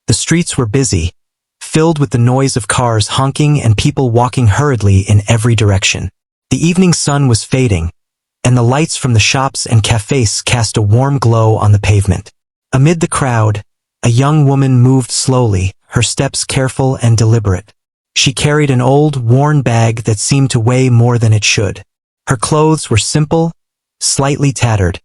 The streets were busy, filled with the noise of cars honking and people walking hurriedly in every direction. The evening sun was fading, and the lights from the shops and cafes cast a warm glow on the pavement. Amid the crowd, a young woman moved slowly, her steps careful and deliberate. She carried an old, worn bag that seemed to weigh more than it should. Her clothes were simple, slightly tattered,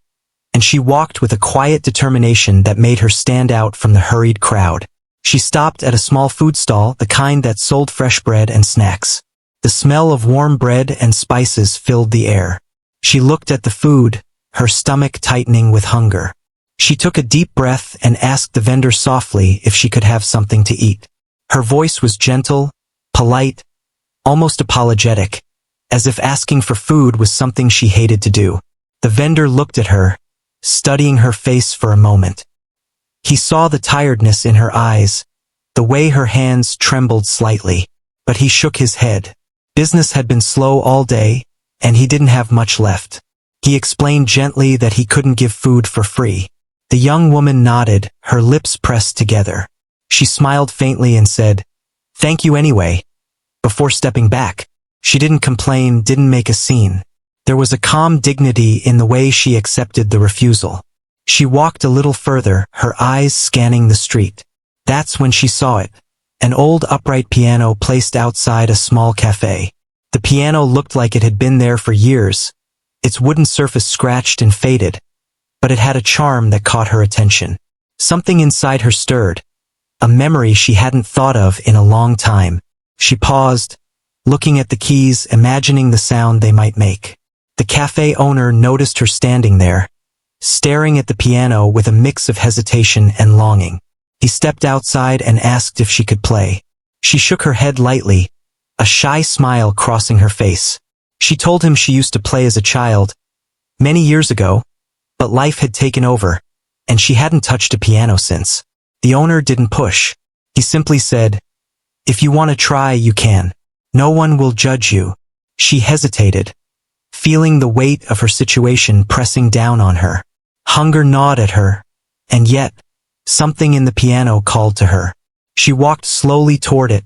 and she walked with a quiet determination that made her stand out from the hurried crowd. She stopped at a small food stall, the kind that sold fresh bread and snacks. The smell of warm bread and spices filled the air. She looked at the food, her stomach tightening with hunger. She took a deep breath and asked the vendor softly if she could have something to eat. Her voice was gentle, polite, almost apologetic, as if asking for food was something she hated to do. The vendor looked at her, studying her face for a moment. He saw the tiredness in her eyes, the way her hands trembled slightly, but he shook his head. Business had been slow all day, and he didn't have much left. He explained gently that he couldn't give food for free. The young woman nodded, her lips pressed together. She smiled faintly and said, "Thank you anyway," before stepping back. She didn't complain, didn't make a scene. There was a calm dignity in the way she accepted the refusal. She walked a little further, her eyes scanning the street. That's when she saw it. An old upright piano placed outside a small cafe. The piano looked like it had been there for years, its wooden surface scratched and faded, but it had a charm that caught her attention. Something inside her stirred, a memory she hadn't thought of in a long time. She paused, looking at the keys, imagining the sound they might make. The cafe owner noticed her standing there, staring at the piano with a mix of hesitation and longing. He stepped outside and asked if she could play. She shook her head lightly, a shy smile crossing her face. She told him she used to play as a child, many years ago, but life had taken over, and she hadn't touched a piano since. The owner didn't push. He simply said, "If you want to try, you can. No one will judge you." She hesitated, feeling the weight of her situation pressing down on her. Hunger gnawed at her, and yet, something in the piano called to her. She walked slowly toward it,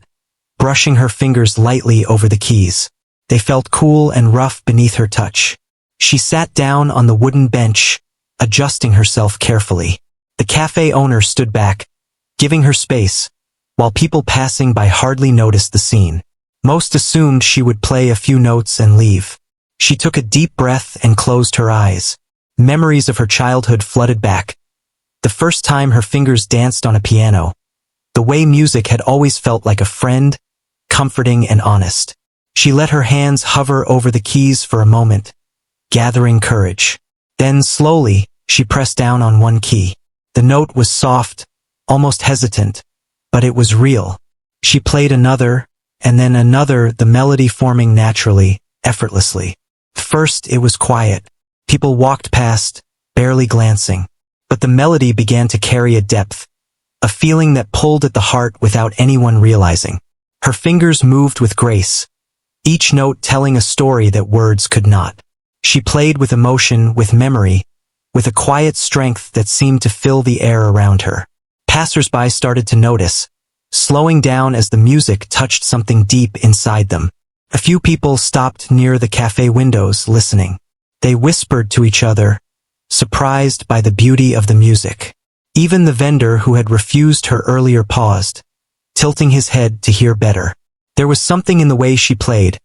brushing her fingers lightly over the keys. They felt cool and rough beneath her touch. She sat down on the wooden bench, adjusting herself carefully. The cafe owner stood back, giving her space, while people passing by hardly noticed the scene. Most assumed she would play a few notes and leave. She took a deep breath and closed her eyes. Memories of her childhood flooded back. The first time her fingers danced on a piano. The way music had always felt like a friend, comforting and honest. She let her hands hover over the keys for a moment, gathering courage. Then slowly, she pressed down on one key. The note was soft, almost hesitant, but it was real. She played another, and then another, the melody forming naturally, effortlessly. First it was quiet. People walked past, barely glancing. But the melody began to carry a depth, a feeling that pulled at the heart without anyone realizing. Her fingers moved with grace, each note telling a story that words could not. She played with emotion, with memory, with a quiet strength that seemed to fill the air around her. Passers-by started to notice, slowing down as the music touched something deep inside them. A few people stopped near the cafe windows, listening. They whispered to each other, surprised by the beauty of the music. Even the vendor who had refused her earlier paused, tilting his head to hear better. There was something in the way she played,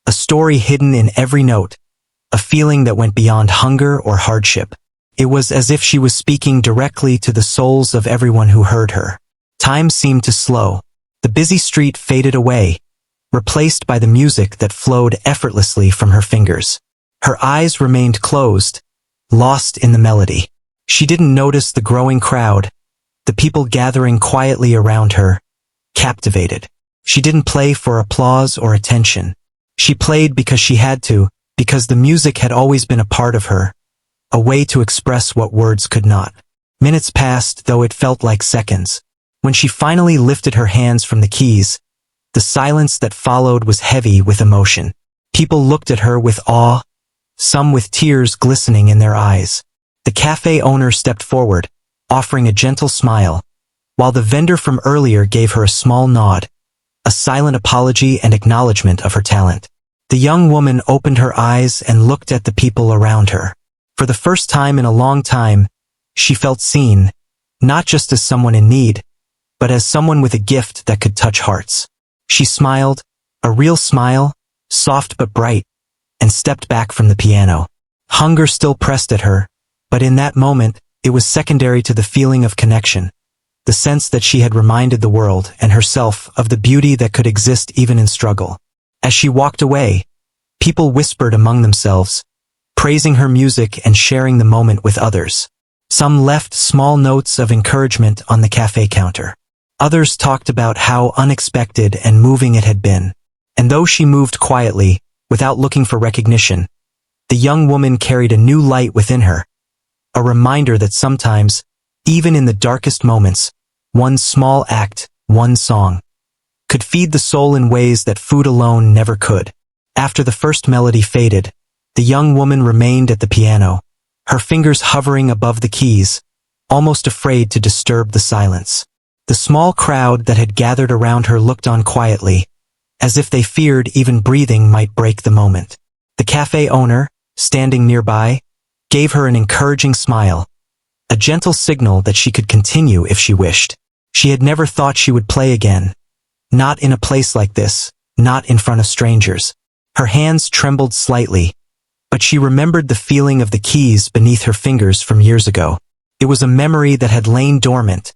a story hidden in every note, a feeling that went beyond hunger or hardship. It was as if she was speaking directly to the souls of everyone who heard her. Time seemed to slow. The busy street faded away, replaced by the music that flowed effortlessly from her fingers. Her eyes remained closed, lost in the melody. She didn't notice the growing crowd, the people gathering quietly around her, captivated. She didn't play for applause or attention. She played because she had to, because the music had always been a part of her, a way to express what words could not. Minutes passed, though it felt like seconds. When she finally lifted her hands from the keys, the silence that followed was heavy with emotion. People looked at her with awe, some with tears glistening in their eyes. The cafe owner stepped forward, offering a gentle smile, while the vendor from earlier gave her a small nod, a silent apology and acknowledgement of her talent. The young woman opened her eyes and looked at the people around her. For the first time in a long time, she felt seen, not just as someone in need, but as someone with a gift that could touch hearts. She smiled, a real smile, soft but bright, and stepped back from the piano. Hunger still pressed at her, but in that moment, it was secondary to the feeling of connection, the sense that she had reminded the world and herself of the beauty that could exist even in struggle. As she walked away, people whispered among themselves, praising her music and sharing the moment with others. Some left small notes of encouragement on the cafe counter. Others talked about how unexpected and moving it had been. And though she moved quietly, without looking for recognition, the young woman carried a new light within her, a reminder that sometimes, even in the darkest moments, one small act, one song, could feed the soul in ways that food alone never could. After the first melody faded, the young woman remained at the piano, her fingers hovering above the keys, almost afraid to disturb the silence. The small crowd that had gathered around her looked on quietly, as if they feared even breathing might break the moment. The cafe owner, standing nearby, gave her an encouraging smile, a gentle signal that she could continue if she wished. She had never thought she would play again. Not in a place like this, not in front of strangers. Her hands trembled slightly, but she remembered the feeling of the keys beneath her fingers from years ago. It was a memory that had lain dormant,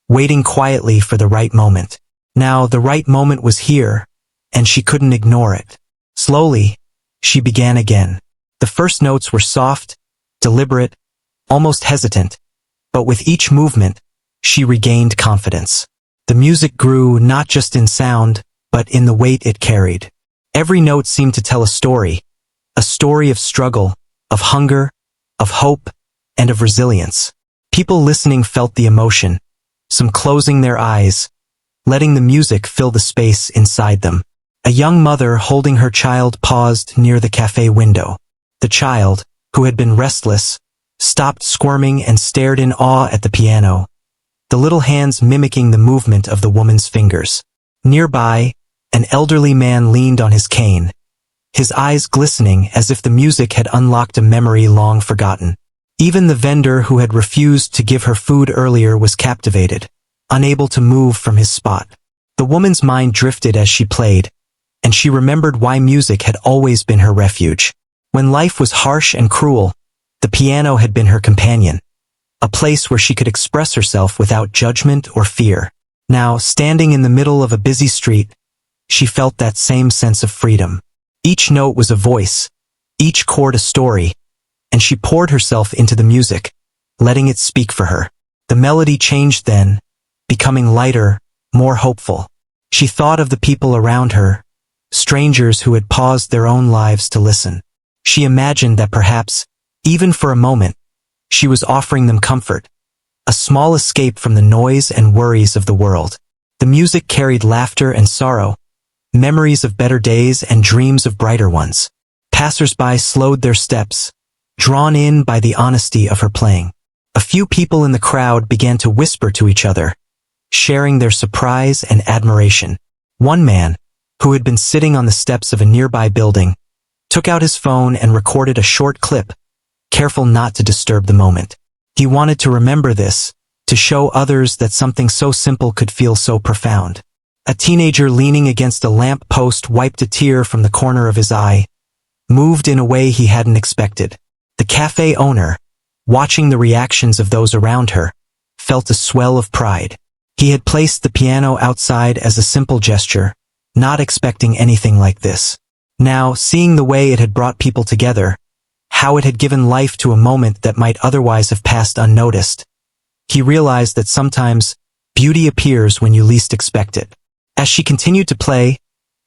waiting quietly for the right moment. Now the right moment was here, and she couldn't ignore it. Slowly, she began again. The first notes were soft, deliberate, almost hesitant, but with each movement, she regained confidence. The music grew not just in sound, but in the weight it carried. Every note seemed to tell a story of struggle, of hunger, of hope, and of resilience. People listening felt the emotion, some closing their eyes, letting the music fill the space inside them. A young mother holding her child paused near the cafe window. The child, who had been restless, stopped squirming and stared in awe at the piano, the little hands mimicking the movement of the woman's fingers. Nearby, an elderly man leaned on his cane, his eyes glistening as if the music had unlocked a memory long forgotten. Even the vendor who had refused to give her food earlier was captivated, unable to move from his spot. The woman's mind drifted as she played, and she remembered why music had always been her refuge. When life was harsh and cruel, the piano had been her companion, a place where she could express herself without judgment or fear. Now, standing in the middle of a busy street, she felt that same sense of freedom. Each note was a voice, each chord a story, and she poured herself into the music, letting it speak for her. The melody changed then, becoming lighter, more hopeful. She thought of the people around her, strangers who had paused their own lives to listen. She imagined that perhaps, even for a moment, she was offering them comfort, a small escape from the noise and worries of the world. The music carried laughter and sorrow, memories of better days and dreams of brighter ones. Passers-by slowed their steps, drawn in by the honesty of her playing. A few people in the crowd began to whisper to each other, sharing their surprise and admiration. One man, who had been sitting on the steps of a nearby building, took out his phone and recorded a short clip, careful not to disturb the moment. He wanted to remember this, to show others that something so simple could feel so profound. A teenager leaning against a lamp post wiped a tear from the corner of his eye, moved in a way he hadn't expected. The cafe owner, watching the reactions of those around her, felt a swell of pride. He had placed the piano outside as a simple gesture, not expecting anything like this. Now, seeing the way it had brought people together, how it had given life to a moment that might otherwise have passed unnoticed, he realized that sometimes beauty appears when you least expect it. As she continued to play,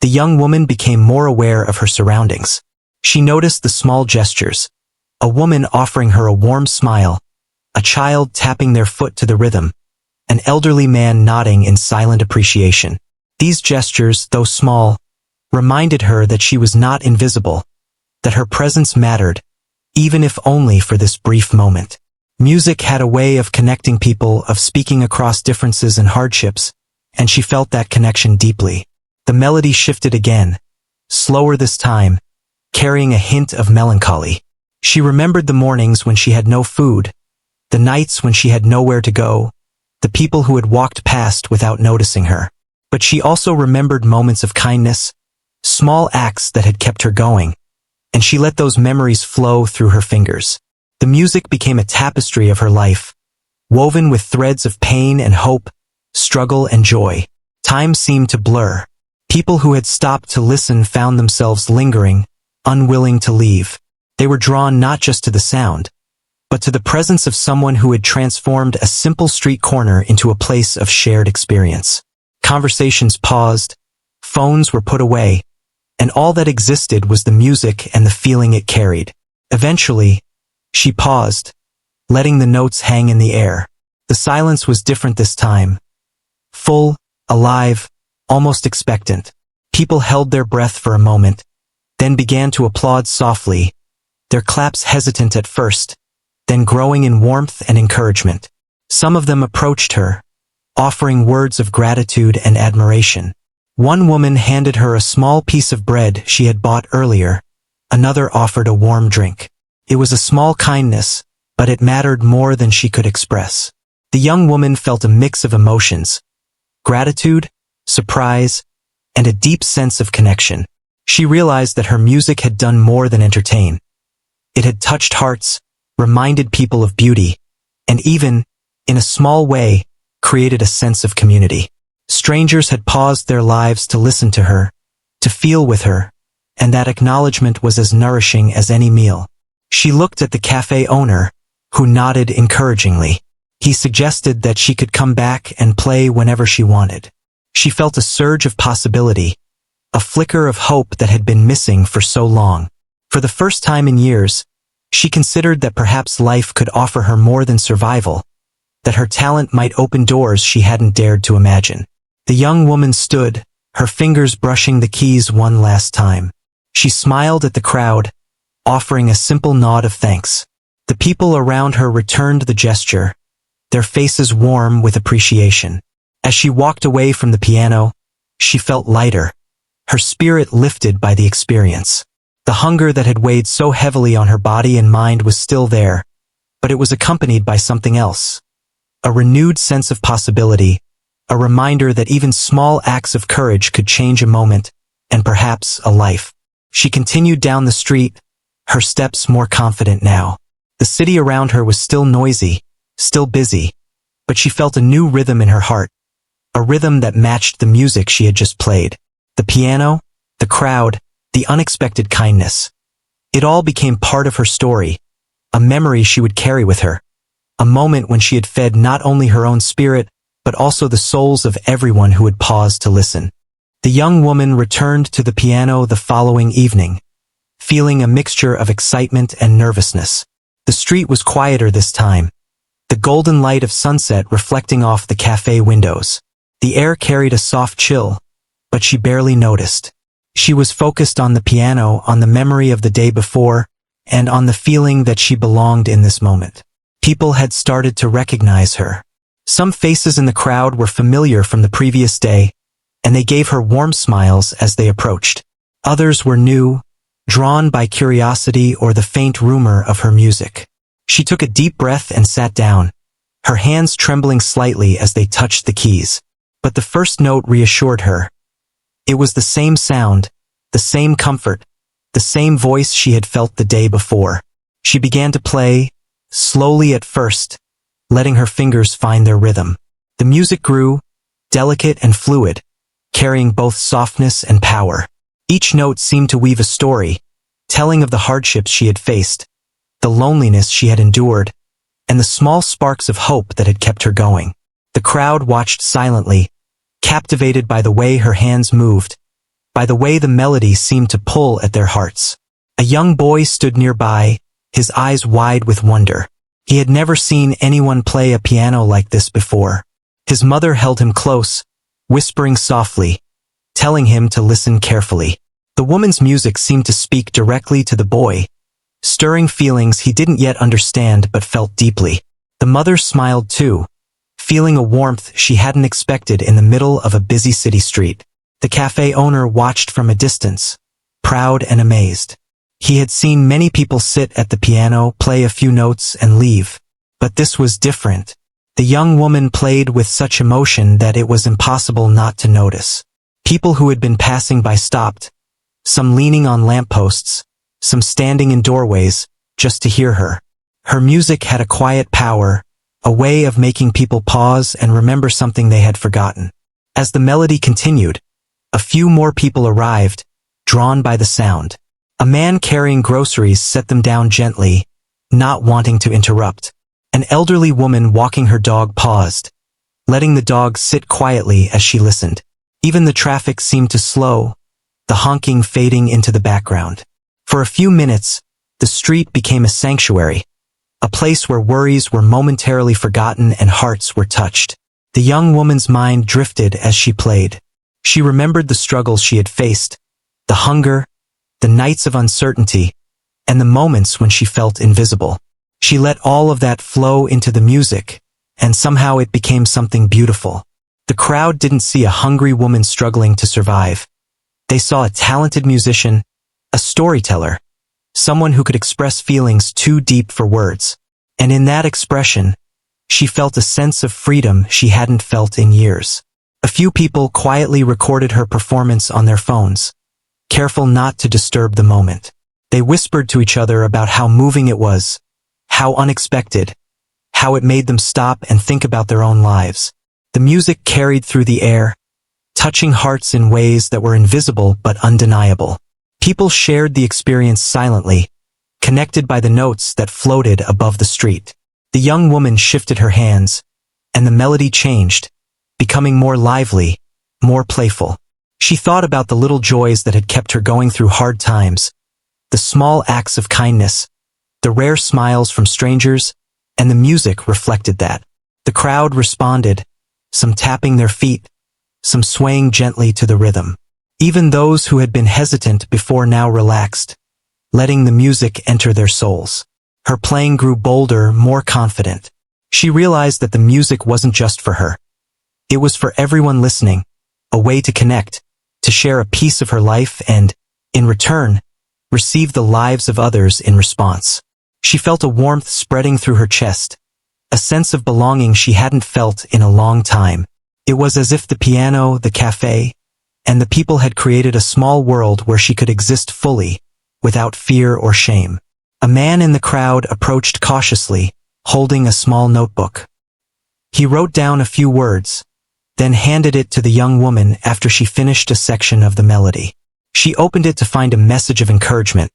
the young woman became more aware of her surroundings. She noticed the small gestures, a woman offering her a warm smile, a child tapping their foot to the rhythm, an elderly man nodding in silent appreciation. These gestures, though small, reminded her that she was not invisible, that her presence mattered, even if only for this brief moment. Music had a way of connecting people, of speaking across differences and hardships, and she felt that connection deeply. The melody shifted again, slower this time, carrying a hint of melancholy. She remembered the mornings when she had no food, the nights when she had nowhere to go, the people who had walked past without noticing her. But she also remembered moments of kindness, small acts that had kept her going, and she let those memories flow through her fingers. The music became a tapestry of her life, woven with threads of pain and hope, struggle and joy. Time seemed to blur. People who had stopped to listen found themselves lingering, unwilling to leave. They were drawn not just to the sound, but to the presence of someone who had transformed a simple street corner into a place of shared experience. Conversations paused, phones were put away, and all that existed was the music and the feeling it carried. Eventually, she paused, letting the notes hang in the air. The silence was different this time. Full, alive, almost expectant. People held their breath for a moment, then began to applaud softly, their claps hesitant at first, then growing in warmth and encouragement. Some of them approached her, offering words of gratitude and admiration. One woman handed her a small piece of bread she had bought earlier, another offered a warm drink. It was a small kindness, but it mattered more than she could express. The young woman felt a mix of emotions: gratitude, surprise, and a deep sense of connection. She realized that her music had done more than entertain. It had touched hearts, reminded people of beauty, and even, in a small way, created a sense of community. Strangers had paused their lives to listen to her, to feel with her, and that acknowledgement was as nourishing as any meal. She looked at the cafe owner, who nodded encouragingly. He suggested that she could come back and play whenever she wanted. She felt a surge of possibility, a flicker of hope that had been missing for so long. For the first time in years, she considered that perhaps life could offer her more than survival, that her talent might open doors she hadn't dared to imagine. The young woman stood, her fingers brushing the keys one last time. She smiled at the crowd, offering a simple nod of thanks. The people around her returned the gesture, their faces warm with appreciation. As she walked away from the piano, she felt lighter, her spirit lifted by the experience. The hunger that had weighed so heavily on her body and mind was still there, but it was accompanied by something else. A renewed sense of possibility, a reminder that even small acts of courage could change a moment, and perhaps a life. She continued down the street, her steps more confident now. The city around her was still noisy, still busy, but she felt a new rhythm in her heart, a rhythm that matched the music she had just played. The piano, the crowd, the unexpected kindness. It all became part of her story, a memory she would carry with her, a moment when she had fed not only her own spirit, but also the souls of everyone who had paused to listen. The young woman returned to the piano the following evening, feeling a mixture of excitement and nervousness. The street was quieter this time, the golden light of sunset reflecting off the cafe windows. The air carried a soft chill, but she barely noticed. She was focused on the piano, on the memory of the day before, and on the feeling that she belonged in this moment. People had started to recognize her. Some faces in the crowd were familiar from the previous day, and they gave her warm smiles as they approached. Others were new, drawn by curiosity or the faint rumor of her music. She took a deep breath and sat down, her hands trembling slightly as they touched the keys. But the first note reassured her. It was the same sound, the same comfort, the same voice she had felt the day before. She began to play, slowly at first, letting her fingers find their rhythm. The music grew, delicate and fluid, carrying both softness and power. Each note seemed to weave a story, telling of the hardships she had faced, the loneliness she had endured, and the small sparks of hope that had kept her going. The crowd watched silently, captivated by the way her hands moved, by the way the melody seemed to pull at their hearts. A young boy stood nearby, his eyes wide with wonder. He had never seen anyone play a piano like this before. His mother held him close, whispering softly, telling him to listen carefully. The woman's music seemed to speak directly to the boy, stirring feelings he didn't yet understand but felt deeply. The mother smiled too, feeling a warmth she hadn't expected in the middle of a busy city street. The cafe owner watched from a distance, proud and amazed. He had seen many people sit at the piano, play a few notes, and leave. But this was different. The young woman played with such emotion that it was impossible not to notice. People who had been passing by stopped, some leaning on lampposts, some standing in doorways, just to hear her. Her music had a quiet power, a way of making people pause and remember something they had forgotten. As the melody continued, a few more people arrived, drawn by the sound. A man carrying groceries set them down gently, not wanting to interrupt. An elderly woman walking her dog paused, letting the dog sit quietly as she listened. Even the traffic seemed to slow, the honking fading into the background. For a few minutes, the street became a sanctuary, a place where worries were momentarily forgotten and hearts were touched. The young woman's mind drifted as she played. She remembered the struggles she had faced, the hunger, the nights of uncertainty, and the moments when she felt invisible. She let all of that flow into the music, and somehow it became something beautiful. The crowd didn't see a hungry woman struggling to survive. They saw a talented musician, a storyteller, someone who could express feelings too deep for words. And in that expression, she felt a sense of freedom she hadn't felt in years. A few people quietly recorded her performance on their phones, careful not to disturb the moment. They whispered to each other about how moving it was, how unexpected, how it made them stop and think about their own lives. The music carried through the air, touching hearts in ways that were invisible but undeniable. People shared the experience silently, connected by the notes that floated above the street. The young woman shifted her hands, and the melody changed, becoming more lively, more playful. She thought about the little joys that had kept her going through hard times, the small acts of kindness, the rare smiles from strangers, and the music reflected that. The crowd responded, some tapping their feet, some swaying gently to the rhythm. Even those who had been hesitant before now relaxed, letting the music enter their souls. Her playing grew bolder, more confident. She realized that the music wasn't just for her. It was for everyone listening, a way to connect, to share a piece of her life and, in return, receive the lives of others in response. She felt a warmth spreading through her chest, a sense of belonging she hadn't felt in a long time. It was as if the piano, the cafe, and the people had created a small world where she could exist fully, without fear or shame. A man in the crowd approached cautiously, holding a small notebook. He wrote down a few words, then handed it to the young woman after she finished a section of the melody. She opened it to find a message of encouragement,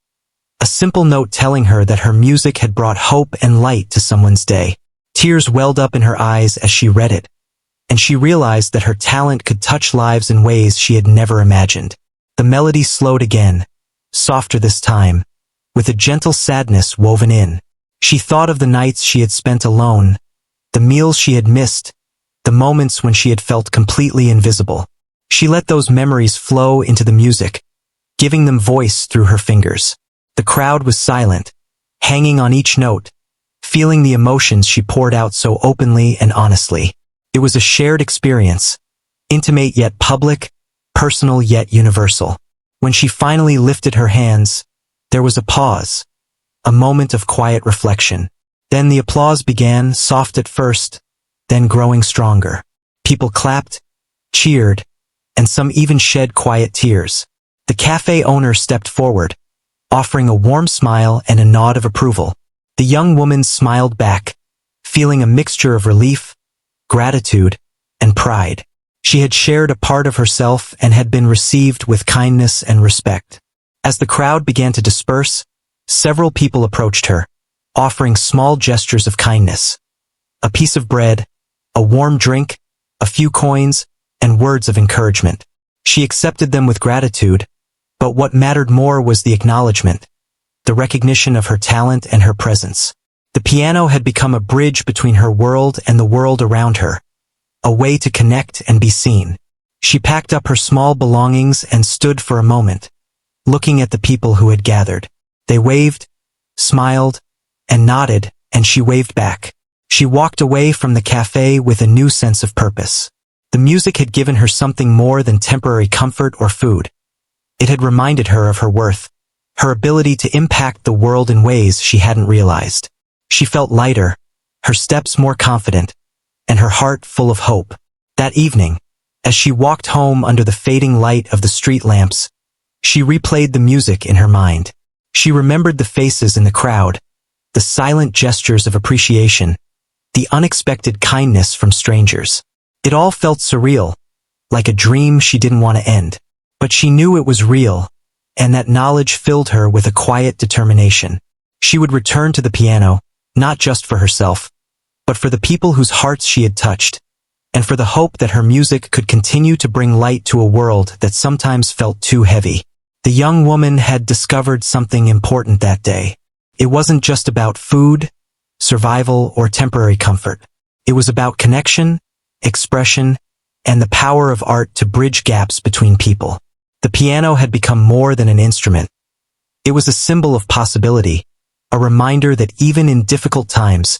a simple note telling her that her music had brought hope and light to someone's day. Tears welled up in her eyes as she read it, and she realized that her talent could touch lives in ways she had never imagined. The melody slowed again, softer this time, with a gentle sadness woven in. She thought of the nights she had spent alone, the meals she had missed, the moments when she had felt completely invisible. She let those memories flow into the music, giving them voice through her fingers. The crowd was silent, hanging on each note, feeling the emotions she poured out so openly and honestly. It was a shared experience, intimate yet public, personal yet universal. When she finally lifted her hands, there was a pause, a moment of quiet reflection. Then the applause began, soft at first, then growing stronger. People clapped, cheered, and some even shed quiet tears. The cafe owner stepped forward, offering a warm smile and a nod of approval. The young woman smiled back, feeling a mixture of relief, gratitude, and pride. She had shared a part of herself and had been received with kindness and respect. As the crowd began to disperse, several people approached her, offering small gestures of kindness. A piece of bread, a warm drink, a few coins, and words of encouragement. She accepted them with gratitude, but what mattered more was the acknowledgement, the recognition of her talent and her presence. The piano had become a bridge between her world and the world around her, a way to connect and be seen. She packed up her small belongings and stood for a moment, looking at the people who had gathered. They waved, smiled, and nodded, and she waved back. She walked away from the cafe with a new sense of purpose. The music had given her something more than temporary comfort or food. It had reminded her of her worth, her ability to impact the world in ways she hadn't realized. She felt lighter, her steps more confident, and her heart full of hope. That evening, as she walked home under the fading light of the street lamps, she replayed the music in her mind. She remembered the faces in the crowd, the silent gestures of appreciation, the unexpected kindness from strangers. It all felt surreal, like a dream she didn't want to end. But she knew it was real, and that knowledge filled her with a quiet determination. She would return to the piano, not just for herself, but for the people whose hearts she had touched, and for the hope that her music could continue to bring light to a world that sometimes felt too heavy. The young woman had discovered something important that day. It wasn't just about food, survival, or temporary comfort. It was about connection, expression, and the power of art to bridge gaps between people. The piano had become more than an instrument. It was a symbol of possibility, a reminder that even in difficult times,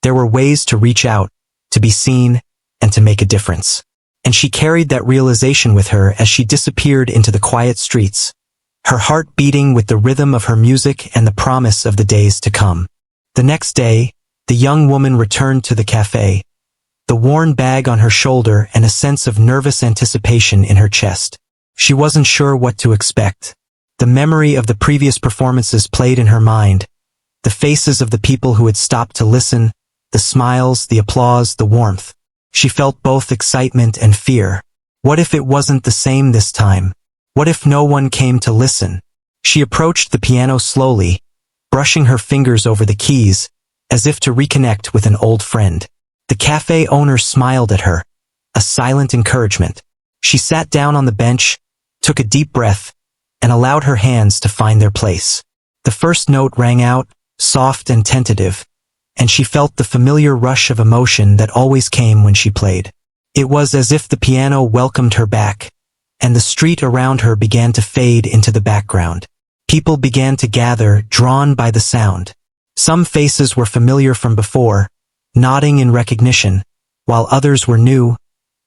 there were ways to reach out, to be seen, and to make a difference. And she carried that realization with her as she disappeared into the quiet streets, her heart beating with the rhythm of her music and the promise of the days to come. The next day, the young woman returned to the cafe, the worn bag on her shoulder and a sense of nervous anticipation in her chest. She wasn't sure what to expect. The memory of the previous performances played in her mind, the faces of the people who had stopped to listen, the smiles, the applause, the warmth. She felt both excitement and fear. What if it wasn't the same this time? What if no one came to listen? She approached the piano slowly, brushing her fingers over the keys, as if to reconnect with an old friend. The cafe owner smiled at her, a silent encouragement. She sat down on the bench, took a deep breath, and allowed her hands to find their place. The first note rang out, soft and tentative, and she felt the familiar rush of emotion that always came when she played. It was as if the piano welcomed her back, and the street around her began to fade into the background. People began to gather, drawn by the sound. Some faces were familiar from before, nodding in recognition, while others were new,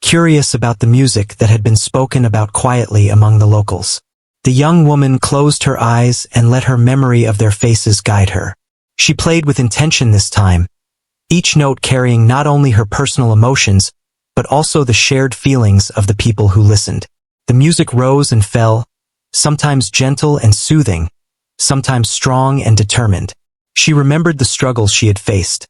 curious about the music that had been spoken about quietly among the locals. The young woman closed her eyes and let her memory of their faces guide her. She played with intention this time, each note carrying not only her personal emotions, but also the shared feelings of the people who listened. The music rose and fell, sometimes gentle and soothing, sometimes strong and determined. She remembered the struggles she had faced,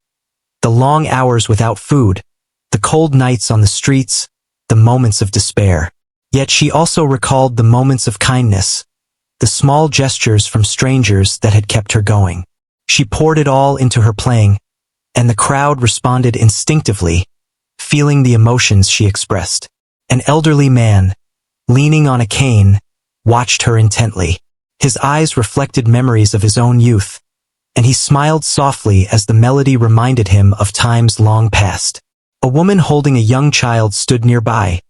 the long hours without food, the cold nights on the streets, the moments of despair. Yet she also recalled the moments of kindness, the small gestures from strangers that had kept her going. She poured it all into her playing, and the crowd responded instinctively, feeling the emotions she expressed. An elderly man, leaning on a cane, watched her intently. His eyes reflected memories of his own youth, and he smiled softly as the melody reminded him of times long past. A woman holding a young child stood nearby,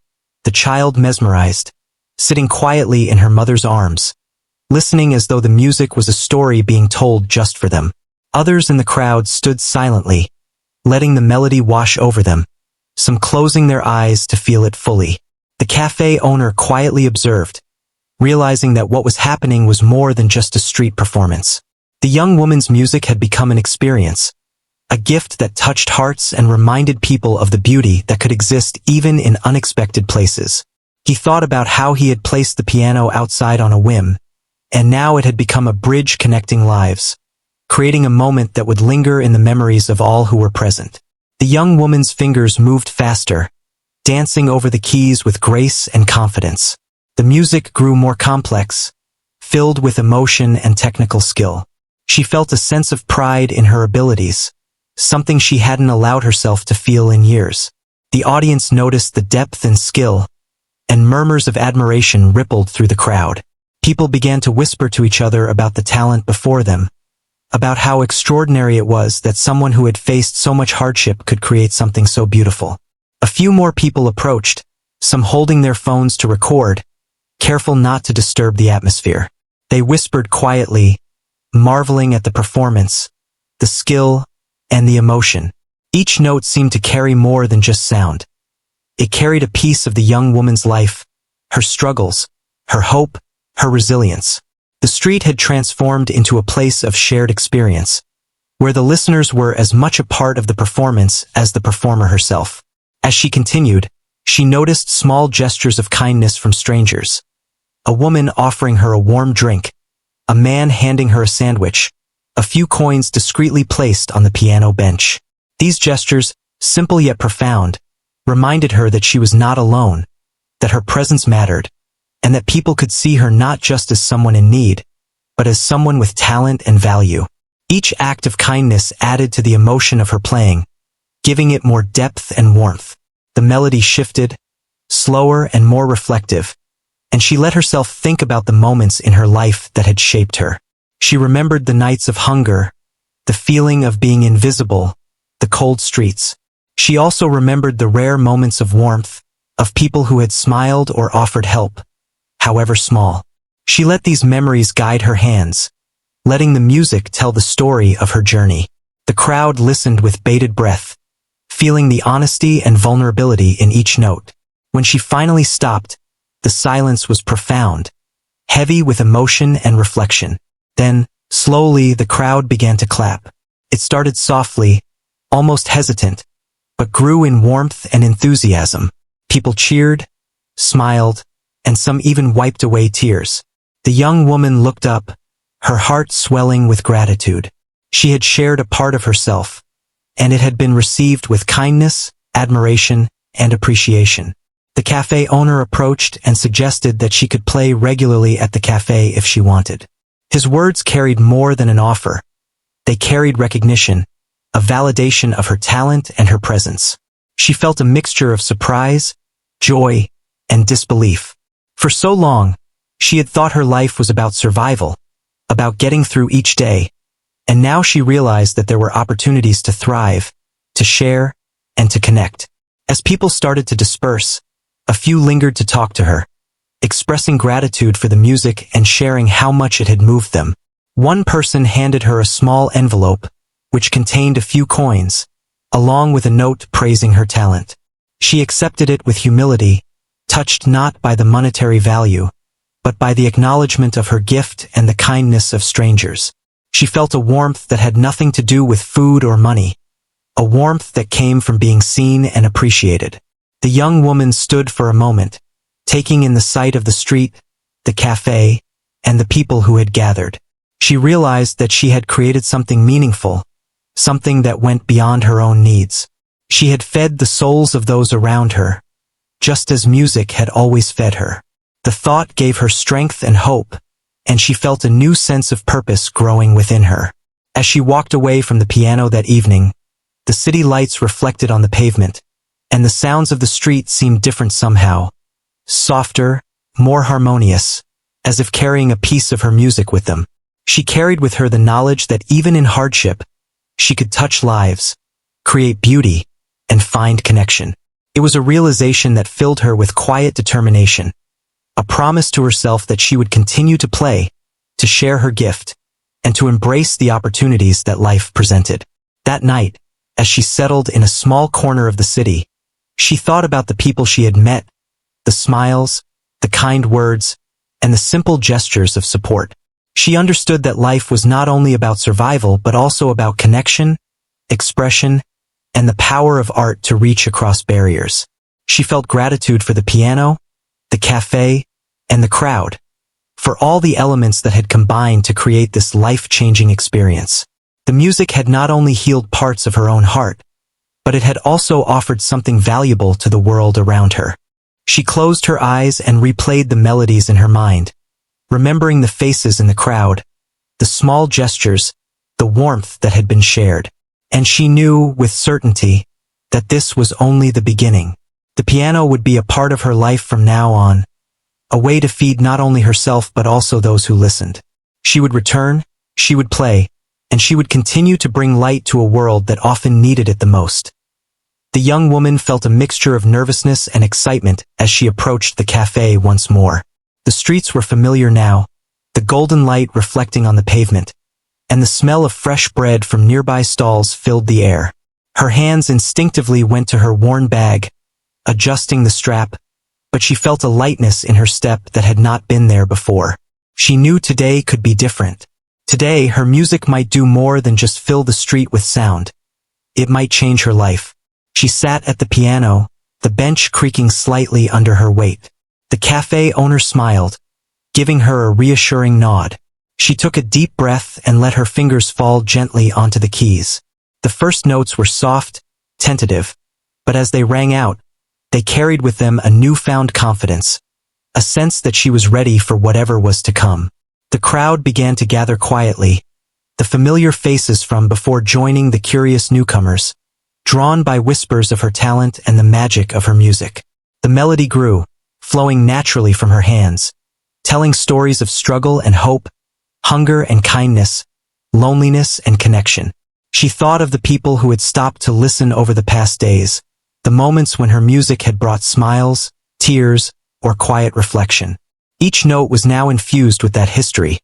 the child mesmerized, sitting quietly in her mother's arms, listening as though the music was a story being told just for them. Others in the crowd stood silently, letting the melody wash over them, some closing their eyes to feel it fully. The cafe owner quietly observed, realizing that what was happening was more than just a street performance. The young woman's music had become an experience, a gift that touched hearts and reminded people of the beauty that could exist even in unexpected places. He thought about how he had placed the piano outside on a whim, and now it had become a bridge connecting lives, creating a moment that would linger in the memories of all who were present. The young woman's fingers moved faster, dancing over the keys with grace and confidence. The music grew more complex, filled with emotion and technical skill. She felt a sense of pride in her abilities, something she hadn't allowed herself to feel in years. The audience noticed the depth and skill, and murmurs of admiration rippled through the crowd. People began to whisper to each other about the talent before them, about how extraordinary it was that someone who had faced so much hardship could create something so beautiful. A few more people approached, some holding their phones to record, careful not to disturb the atmosphere. They whispered quietly, marveling at the performance, the skill, and the emotion. Each note seemed to carry more than just sound. It carried a piece of the young woman's life, her struggles, her hope, her resilience. The street had transformed into a place of shared experience, where the listeners were as much a part of the performance as the performer herself. As she continued, she noticed small gestures of kindness from strangers. A woman offering her a warm drink, a man handing her a sandwich, a few coins discreetly placed on the piano bench. These gestures, simple yet profound, reminded her that she was not alone, that her presence mattered, and that people could see her not just as someone in need, but as someone with talent and value. Each act of kindness added to the emotion of her playing, giving it more depth and warmth. The melody shifted, slower and more reflective, and she let herself think about the moments in her life that had shaped her. She remembered the nights of hunger, the feeling of being invisible, the cold streets. She also remembered the rare moments of warmth, of people who had smiled or offered help, however small. She let these memories guide her hands, letting the music tell the story of her journey. The crowd listened with bated breath, feeling the honesty and vulnerability in each note. When she finally stopped, the silence was profound, heavy with emotion and reflection. Then, slowly, the crowd began to clap. It started softly, almost hesitant, but grew in warmth and enthusiasm. People cheered, smiled, and some even wiped away tears. The young woman looked up, her heart swelling with gratitude. She had shared a part of herself, and it had been received with kindness, admiration, and appreciation. The cafe owner approached and suggested that she could play regularly at the cafe if she wanted. His words carried more than an offer. They carried recognition, a validation of her talent and her presence. She felt a mixture of surprise, joy, and disbelief. For so long, she had thought her life was about survival, about getting through each day, and now she realized that there were opportunities to thrive, to share, and to connect. As people started to disperse, a few lingered to talk to her, expressing gratitude for the music and sharing how much it had moved them. One person handed her a small envelope, which contained a few coins, along with a note praising her talent. She accepted it with humility, touched not by the monetary value, but by the acknowledgement of her gift and the kindness of strangers. She felt a warmth that had nothing to do with food or money, a warmth that came from being seen and appreciated. The young woman stood for a moment, taking in the sight of the street, the cafe, and the people who had gathered. She realized that she had created something meaningful, something that went beyond her own needs. She had fed the souls of those around her, just as music had always fed her. The thought gave her strength and hope, and she felt a new sense of purpose growing within her. As she walked away from the piano that evening, the city lights reflected on the pavement, and the sounds of the street seemed different somehow, softer, more harmonious, as if carrying a piece of her music with them. She carried with her the knowledge that even in hardship, she could touch lives, create beauty, and find connection. It was a realization that filled her with quiet determination, a promise to herself that she would continue to play, to share her gift, and to embrace the opportunities that life presented. That night, as she settled in a small corner of the city, she thought about the people she had met, the smiles, the kind words, and the simple gestures of support. She understood that life was not only about survival but also about connection, expression, and the power of art to reach across barriers. She felt gratitude for the piano, the cafe, and the crowd, for all the elements that had combined to create this life-changing experience. The music had not only healed parts of her own heart, but it had also offered something valuable to the world around her. She closed her eyes and replayed the melodies in her mind, remembering the faces in the crowd, the small gestures, the warmth that had been shared. And she knew, with certainty, that this was only the beginning. The piano would be a part of her life from now on, a way to feed not only herself but also those who listened. She would return, she would play, and she would continue to bring light to a world that often needed it the most. The young woman felt a mixture of nervousness and excitement as she approached the cafe once more. The streets were familiar now, the golden light reflecting on the pavement, and the smell of fresh bread from nearby stalls filled the air. Her hands instinctively went to her worn bag, adjusting the strap, but she felt a lightness in her step that had not been there before. She knew today could be different. Today, her music might do more than just fill the street with sound. It might change her life. She sat at the piano, the bench creaking slightly under her weight. The cafe owner smiled, giving her a reassuring nod. She took a deep breath and let her fingers fall gently onto the keys. The first notes were soft, tentative, but as they rang out, they carried with them a newfound confidence, a sense that she was ready for whatever was to come. The crowd began to gather quietly, the familiar faces from before joining the curious newcomers, drawn by whispers of her talent and the magic of her music. The melody grew, flowing naturally from her hands, telling stories of struggle and hope, hunger and kindness, loneliness and connection. She thought of the people who had stopped to listen over the past days, the moments when her music had brought smiles, tears, or quiet reflection. Each note was now infused with that history,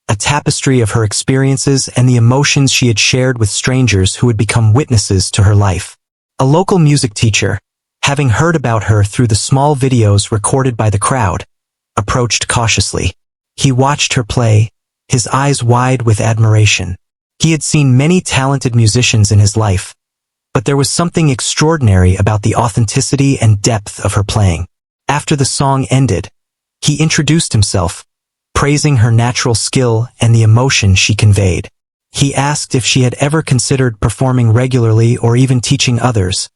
a tapestry of her experiences and the emotions she had shared with strangers who had become witnesses to her life. A local music teacher, having heard about her through the small videos recorded by the crowd, approached cautiously. He watched her play, his eyes wide with admiration. He had seen many talented musicians in his life, but there was something extraordinary about the authenticity and depth of her playing. After the song ended, he introduced himself, praising her natural skill and the emotion she conveyed. He asked if she had ever considered performing regularly or even teaching others,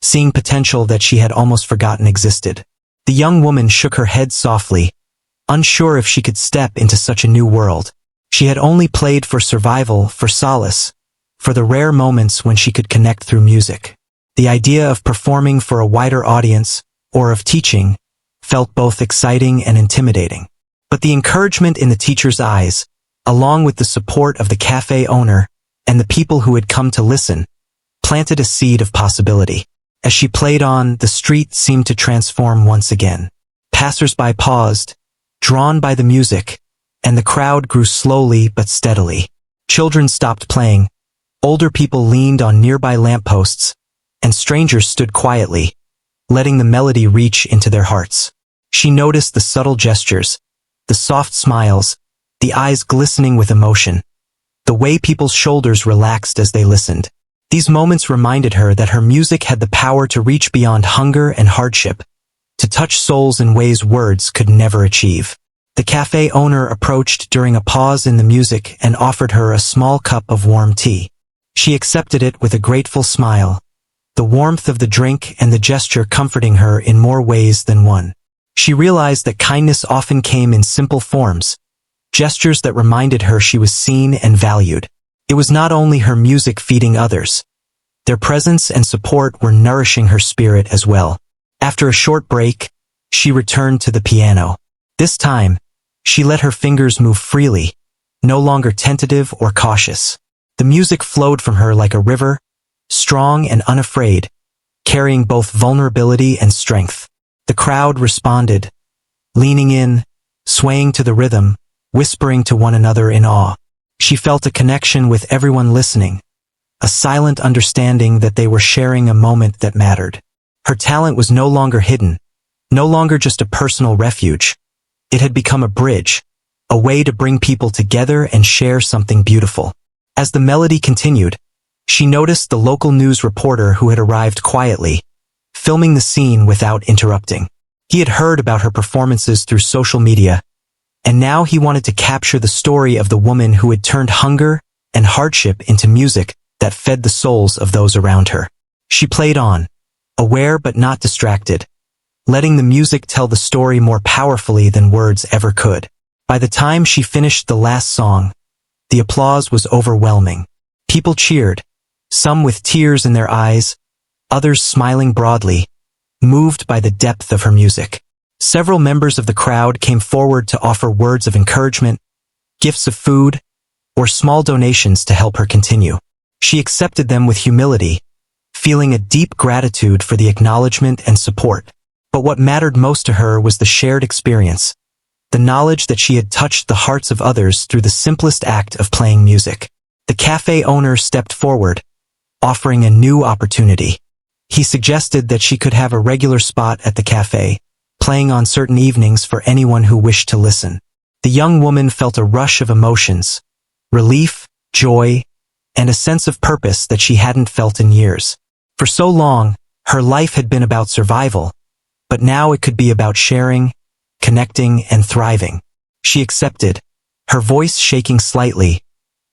seeing potential that she had almost forgotten existed. The young woman shook her head softly, unsure if she could step into such a new world. She had only played for survival, for solace, for the rare moments when she could connect through music. The idea of performing for a wider audience, or of teaching, felt both exciting and intimidating. But the encouragement in the teacher's eyes, along with the support of the cafe owner and the people who had come to listen, planted a seed of possibility. As she played on, the street seemed to transform once again. Passers-by paused, drawn by the music, and the crowd grew slowly but steadily. Children stopped playing, older people leaned on nearby lampposts, and strangers stood quietly, letting the melody reach into their hearts. She noticed the subtle gestures, the soft smiles, the eyes glistening with emotion, the way people's shoulders relaxed as they listened. These moments reminded her that her music had the power to reach beyond hunger and hardship, to touch souls in ways words could never achieve. The cafe owner approached during a pause in the music and offered her a small cup of warm tea. She accepted it with a grateful smile, the warmth of the drink and the gesture comforting her in more ways than one. She realized that kindness often came in simple forms, gestures that reminded her she was seen and valued. It was not only her music feeding others. Their presence and support were nourishing her spirit as well. After a short break, she returned to the piano. This time, she let her fingers move freely, no longer tentative or cautious. The music flowed from her like a river, strong and unafraid, carrying both vulnerability and strength. The crowd responded, leaning in, swaying to the rhythm, whispering to one another in awe. She felt a connection with everyone listening, a silent understanding that they were sharing a moment that mattered. Her talent was no longer hidden, no longer just a personal refuge. It had become a bridge, a way to bring people together and share something beautiful. As the melody continued, she noticed the local news reporter who had arrived quietly, filming the scene without interrupting. He had heard about her performances through social media, and now he wanted to capture the story of the woman who had turned hunger and hardship into music that fed the souls of those around her. She played on, aware but not distracted, letting the music tell the story more powerfully than words ever could. By the time she finished the last song, the applause was overwhelming. People cheered, some with tears in their eyes, others smiling broadly, moved by the depth of her music. Several members of the crowd came forward to offer words of encouragement, gifts of food, or small donations to help her continue. She accepted them with humility, feeling a deep gratitude for the acknowledgement and support. But what mattered most to her was the shared experience, the knowledge that she had touched the hearts of others through the simplest act of playing music. The cafe owner stepped forward, offering a new opportunity. He suggested that she could have a regular spot at the cafe, playing on certain evenings for anyone who wished to listen. The young woman felt a rush of emotions, relief, joy, and a sense of purpose that she hadn't felt in years. For so long, her life had been about survival, but now it could be about sharing, connecting, and thriving. She accepted, her voice shaking slightly,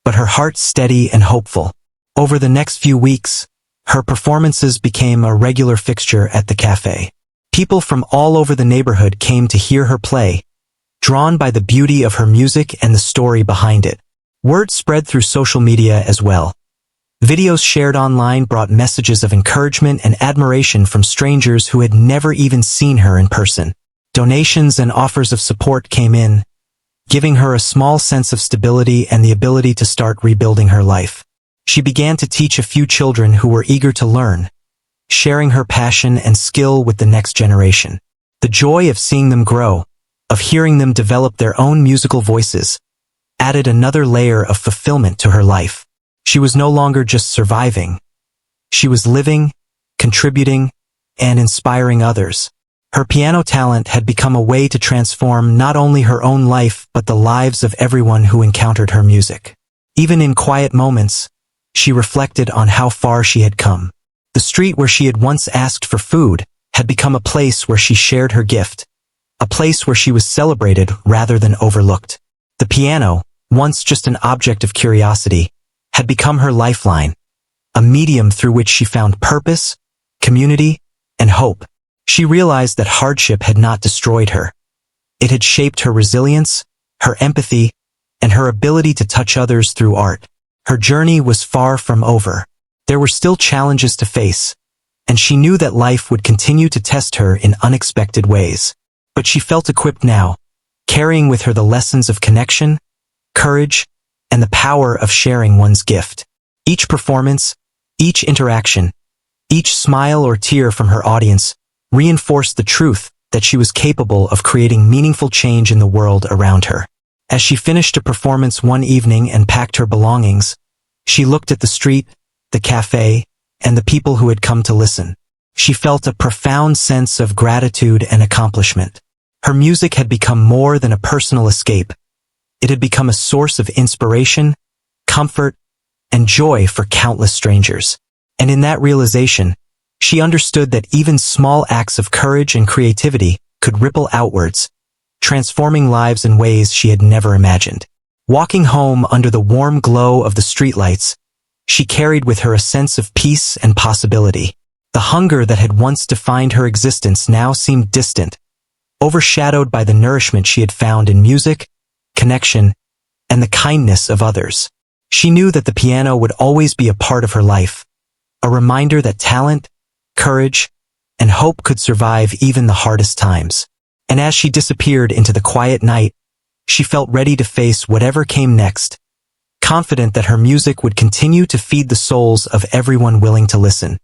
but her heart steady and hopeful. Over the next few weeks, her performances became a regular fixture at the cafe. People from all over the neighborhood came to hear her play, drawn by the beauty of her music and the story behind it. Word spread through social media as well. Videos shared online brought messages of encouragement and admiration from strangers who had never even seen her in person. Donations and offers of support came in, giving her a small sense of stability and the ability to start rebuilding her life. She began to teach a few children who were eager to learn, sharing her passion and skill with the next generation. The joy of seeing them grow, of hearing them develop their own musical voices, added another layer of fulfillment to her life. She was no longer just surviving. She was living, contributing, and inspiring others. Her piano talent had become a way to transform not only her own life but the lives of everyone who encountered her music. Even in quiet moments, she reflected on how far she had come. The street where she had once asked for food had become a place where she shared her gift, a place where she was celebrated rather than overlooked. The piano, once just an object of curiosity, had become her lifeline, a medium through which she found purpose, community, and hope. She realized that hardship had not destroyed her. It had shaped her resilience, her empathy, and her ability to touch others through art. Her journey was far from over. There were still challenges to face, and she knew that life would continue to test her in unexpected ways. But she felt equipped now, carrying with her the lessons of connection, courage, and the power of sharing one's gift. Each performance, each interaction, each smile or tear from her audience reinforced the truth that she was capable of creating meaningful change in the world around her. As she finished a performance one evening and packed her belongings, she looked at the street, the cafe, and the people who had come to listen. She felt a profound sense of gratitude and accomplishment. Her music had become more than a personal escape. It had become a source of inspiration, comfort, and joy for countless strangers. And in that realization, she understood that even small acts of courage and creativity could ripple outwards, transforming lives in ways she had never imagined. Walking home under the warm glow of the streetlights, she carried with her a sense of peace and possibility. The hunger that had once defined her existence now seemed distant, overshadowed by the nourishment she had found in music, connection, and the kindness of others. She knew that the piano would always be a part of her life, a reminder that talent, courage, and hope could survive even the hardest times. And as she disappeared into the quiet night, she felt ready to face whatever came next, confident that her music would continue to feed the souls of everyone willing to listen.